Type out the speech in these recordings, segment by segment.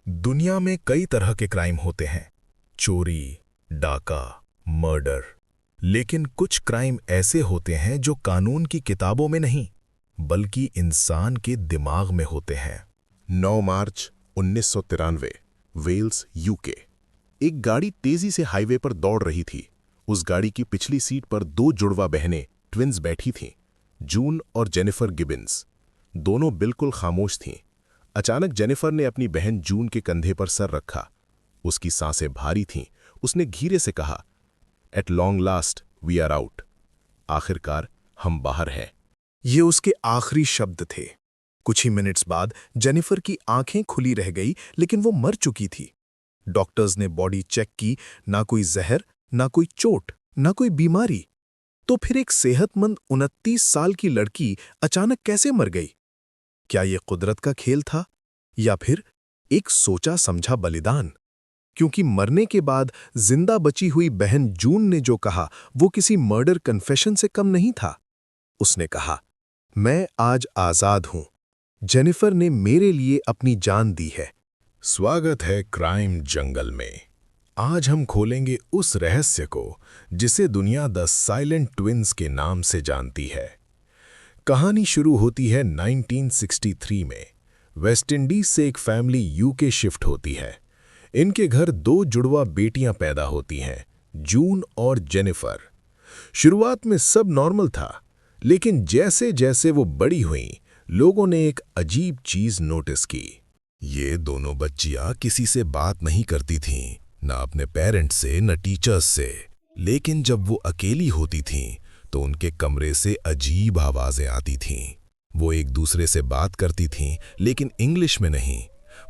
दुनिया में कई तरह के क्राइम होते हैं, चोरी, डाका, मर्डर। लेकिन कुछ क्राइम ऐसे होते हैं जो कानून की किताबों में नहीं, बल्कि इंसान के दिमाग में होते हैं। 9 मार्च 1993, वेल्स, यूके। एक गाड़ी तेजी से हाईवे पर दौड़ रही थी। उस गाड़ी की पिछली सीट पर 2 जुड़वा बहनें, ट्विन्स, बैठी थीं, जून और जेनिफर गिबिन्स। दोनों बिल्कुल खामोश थीं। अचानक जेनिफर ने अपनी बहन जून के कंधे पर सर रखा। उसकी सांसें भारी थीं। उसने धीरे से कहा, at long last we are out. आखिरकार हम बाहर हैं। ये उसके आखिरी शब्द थे। कुछ ही मिनट्स बाद जेनिफर की आंखें खुली रह गई, लेकिन वो मर चुकी थी। डॉक्टर्स ने बॉडी चेक की, ना कोई जहर, ना कोई चोट, ना कोई बीमारी। तो फिर एक सेहतमंद 29 साल की लड़की अचानक कैसे मर गई? क्या ये कुदरत का खेल था, या फिर एक सोचा समझा बलिदान? क्योंकि मरने के बाद जिंदा बची हुई बहन जून ने जो कहा, वो किसी मर्डर कन्फेशन से कम नहीं था। उसने कहा, मैं आज आजाद हूं। जेनिफर ने मेरे लिए अपनी जान दी है। स्वागत है क्राइम जंगल में। आज हम खोलेंगे उस रहस्य को जिसे दुनिया द साइलेंट ट्विन्स के नाम से जानती है। कहानी शुरू होती है 1963 में। वेस्ट इंडीज से एक फैमिली यूके शिफ्ट होती है। इनके घर 2 जुड़वा बेटियां पैदा होती हैं, जून और जेनिफर। शुरुआत में सब नॉर्मल था, लेकिन जैसे जैसे वो बड़ी हुईं, लोगों ने एक अजीब चीज नोटिस की। ये दोनों बच्चियां किसी से बात नहीं करती थीं, न अपने पेरेंट्स से, न टीचर्स से। लेकिन जब वो अकेली होती थीं, तो उनके कमरे से अजीब आवाजें आती थीं। वो एक दूसरे से बात करती थीं, लेकिन इंग्लिश में नहीं।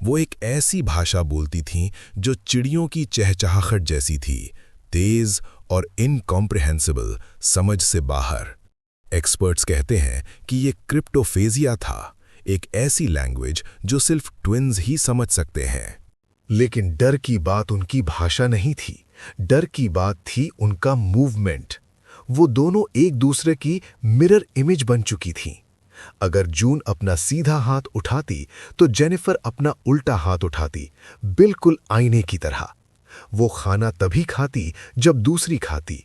वो एक ऐसी भाषा बोलती थीं जो चिड़ियों की चहचहाहट जैसी थी, तेज और इनकॉम्प्रिहेंसिबल, समझ से बाहर। एक्सपर्ट्स कहते हैं कि ये क्रिप्टोफेजिया था, एक ऐसी लैंग्वेज जो सिर्फ ट्विन्स ही समझ सकते हैं। लेकिन डर की बात उनकी भाषा नहीं थी, डर की बात थी उनका मूवमेंट। वो दोनों एक दूसरे की मिरर इमेज बन चुकी थीं। अगर जून अपना सीधा हाथ उठाती, तो जेनिफर अपना उल्टा हाथ उठाती, बिल्कुल आईने की तरह। वो खाना तभी खाती जब दूसरी खाती।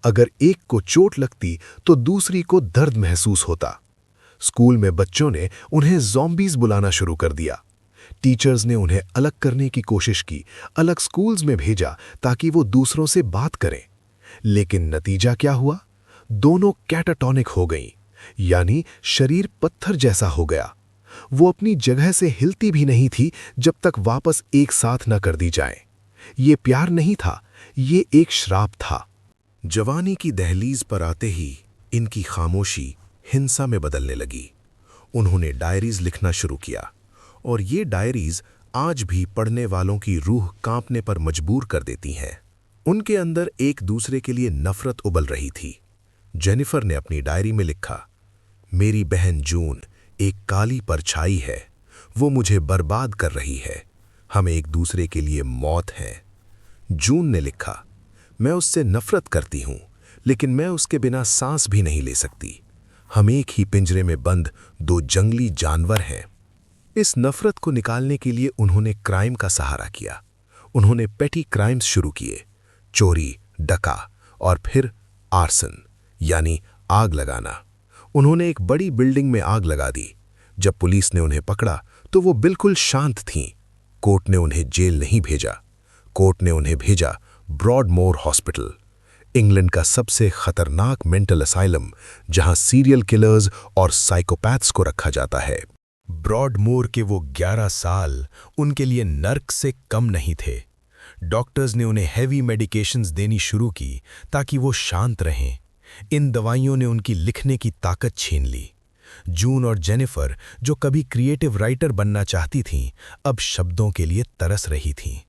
अगर एक को चोट लगती, तो दूसरी को दर्द महसूस होता। स्कूल में बच्चों ने उन्हें ज़ॉम्बीज़ बुलाना शुरू कर दिया। टीचर्स ने उन्हें अलग करने की कोशिश की, अलग स्कूल्स में भेजा ताकि वो दूसरों से बात करें। लेकिन नतीजा क्या हुआ? दोनों कैटाटॉनिक हो गईं, यानी शरीर पत्थर जैसा हो गया। वो अपनी जगह से हिलती भी नहीं थी जब तक वापस एक साथ न कर दी जाए। ये प्यार नहीं था, ये एक श्राप था। जवानी की दहलीज पर आते ही इनकी खामोशी हिंसा में बदलने लगी। उन्होंने डायरीज लिखना शुरू किया, और ये डायरीज आज भी पढ़ने वालों की रूह कांपने पर मजबूर कर देती हैं। उनके अंदर एक दूसरे के लिए नफरत उबल रही थी। जेनिफर ने अपनी डायरी में लिखा, मेरी बहन जून एक काली परछाई है। वो मुझे बर्बाद कर रही है। हम एक दूसरे के लिए मौत हैं। जून ने लिखा, मैं उससे नफरत करती हूं, लेकिन मैं उसके बिना सांस भी नहीं ले सकती। हम एक ही पिंजरे में बंद 2 जंगली जानवर हैं। इस नफरत को निकालने के लिए उन्होंने क्राइम का सहारा किया। उन्होंने पेटी क्राइम्स शुरू किए, चोरी, डका और फिर आर्सन, यानी आग लगाना। उन्होंने एक बड़ी बिल्डिंग में आग लगा दी। जब पुलिस ने उन्हें पकड़ा, तो वो बिल्कुल शांत थीं। कोर्ट ने उन्हें जेल नहीं भेजा। कोर्ट ने उन्हें भेजा ब्रॉडमोर हॉस्पिटल, इंग्लैंड का सबसे खतरनाक मेंटल असाइलम, जहां सीरियल किलर्स और साइकोपैथ्स को रखा जाता है। ब्रॉडमोर के वो 11 साल उनके लिए नर्क से कम नहीं थे। डॉक्टर्स ने उन्हें हैवी मेडिकेशंस देनी शुरू की ताकि वो शांत रहें। इन दवाइयों ने उनकी लिखने की ताकत छीन ली। जून और जेनिफर, जो कभी क्रिएटिव राइटर बनना चाहती थीं, अब शब्दों के लिए तरस रही थीं।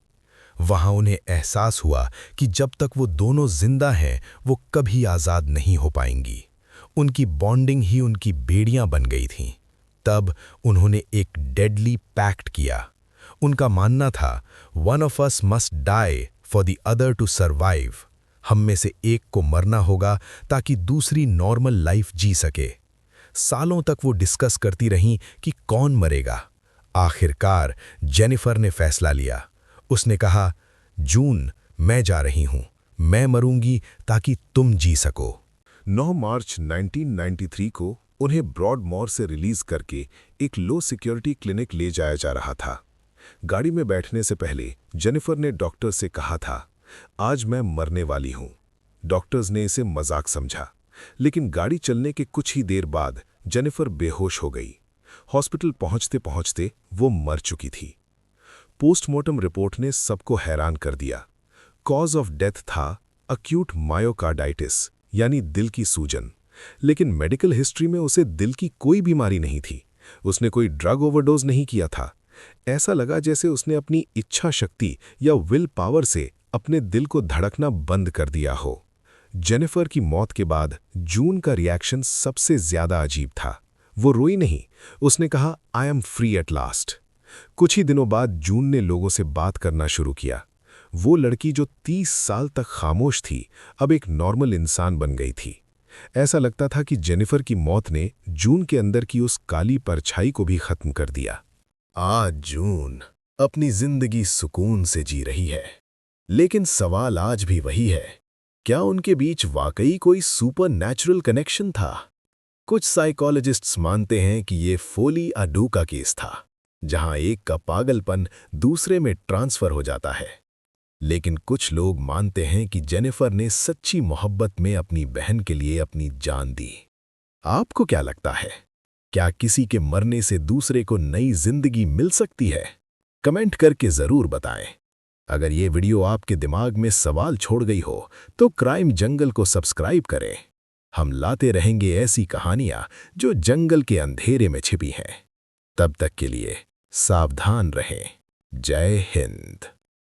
वहां उन्हें एहसास हुआ कि जब तक वो दोनों जिंदा हैं, वो कभी आज़ाद नहीं हो पाएंगी। उनकी बॉन्डिंग ही उनकी बेड़ियां बन गई थीं। तब उन्होंने एक डेडली पैक्ट किया। उनका मानना था, one of us must die for the other to survive. हम में से एक को मरना होगा ताकि दूसरी नॉर्मल लाइफ जी सके। सालों तक वो डिस्कस करती रहीं कि कौन मरेगा। आखिरकार जेनिफर ने फैसला लिया। उसने कहा, जून, मैं जा रही हूं। मैं मरूंगी ताकि तुम जी सको। 9 मार्च 1993 को उन्हें ब्रॉडमोर से रिलीज करके एक लो सिक्योरिटी क्लिनिक ले जाया जा रहा था। गाड़ी में बैठने से पहले जेनिफर ने डॉक्टर से कहा था, आज मैं मरने वाली हूं। डॉक्टर्स ने इसे मजाक समझा, लेकिन गाड़ी चलने के कुछ ही देर बाद जेनिफर बेहोश हो गई। हॉस्पिटल पहुंचते पहुंचते वो मर चुकी थी। पोस्टमार्टम रिपोर्ट ने सबको हैरान कर दिया। कॉज ऑफ डेथ था अक्यूट मायोकार्डाइटिस, यानी दिल की सूजन। लेकिन मेडिकल हिस्ट्री में उसे दिल की कोई बीमारी नहीं थी। उसने कोई ड्रग ओवरडोज नहीं किया था। ऐसा लगा जैसे उसने अपनी इच्छा शक्ति या विल पावर से अपने दिल को धड़कना बंद कर दिया हो। जेनिफर की मौत के बाद जून का रिएक्शन सबसे ज्यादा अजीब था। वो रोई नहीं, उसने कहा, I am free at last. कुछ ही दिनों बाद जून ने लोगों से बात करना शुरू किया। वो लड़की जो 30 साल तक खामोश थी, अब एक नॉर्मल इंसान बन गई थी। ऐसा लगता था कि जेनिफर की मौत ने जून के अंदर की उस काली परछाई को भी खत्म कर दिया। आज जून अपनी जिंदगी सुकून से जी रही है, लेकिन सवाल आज भी वही है, क्या उनके बीच वाकई कोई सुपर नेचुरल कनेक्शन था? कुछ साइकोलॉजिस्ट्स मानते हैं कि ये फोली अडू का केस था, जहां एक का पागलपन दूसरे में ट्रांसफर हो जाता है। लेकिन कुछ लोग मानते हैं कि जेनिफर ने सच्ची मोहब्बत में अपनी बहन के लिए अपनी जान दी। आपको क्या लगता है? क्या किसी के मरने से दूसरे को नई जिंदगी मिल सकती है? कमेंट करके जरूर बताएं। अगर ये वीडियो आपके दिमाग में सवाल छोड़ गई हो तो क्राइम जंगल को सब्सक्राइब करें। हम लाते रहेंगे ऐसी कहानियां जो जंगल के अंधेरे में छिपी हैं। तब तक के लिए सावधान रहें। जय हिंद।